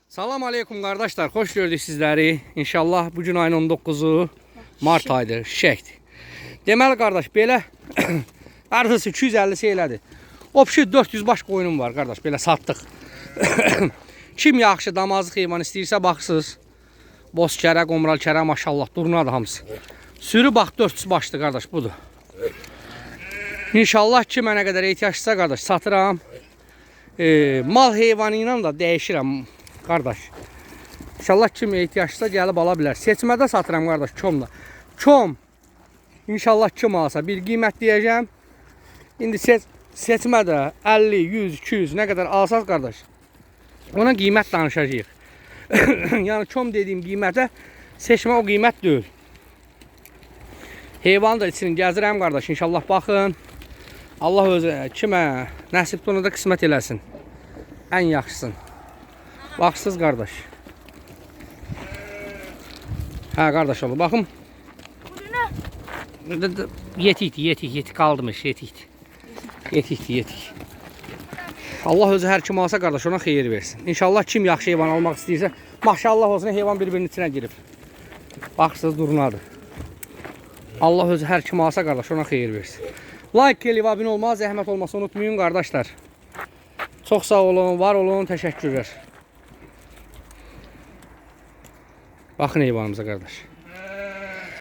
Salam aleykum kardeşler, hoş gördük sizleri. İnşallah bugün ayın 19'u Mart ayıdır, şişəkdir. Deməli qardaş, belə artısı 250 şeylədir. Opşi 400 baş qoyunum var qardaş, belə satdıq. Kim yaxşı damazlıq heyvan istəyirsə baxsınız. Boz kərə, qomral kərə, maşallah durnadır hamısı. Sürü bax 400 başdır qardaş, budur. İnşallah ki mənə qədər ehtiyacsa qardaş satıram. Mal heyvanı ilə də dəyişirəm qardaş. İnşallah kim ehtiyacsa gəlib ala bilər. Seçmədə satıram qardaş, komla. Kom. İnşallah kim alsa bir qiymət deyəcəm. İndi seçmədə 50, 100, 200 nə qədər alsaq qardaş, ona qiymət danışacağıq. Yəni kom dediyim qiymətə seçmə o qiymət deyil. Heyvanı da içini gəzirəm qardaş, inşallah baxın. Allah özü kimə nəsibdir onu da qismət eləsin. Ən yaxşısın. Baxsız qardaş. Hə qardaş oldu. Baxım. Yetik qaldımış, yetik. Allah özü hər kim alsa qardaş ona xeyir versin. İnşallah kim yaxşı heyvan almaq istəyirsə, maşallah olsun heyvan bir-birinin içinə girib. Baxsız durnadır. Allah özü hər kim alsa qardaş ona xeyir versin. Like eləyib abunə olmağı, zəhmət olmasa unutmayın qardaşlar. Çox sağ olun, var olun, təşəkkürlər. Baxın heyvanımıza qardaş.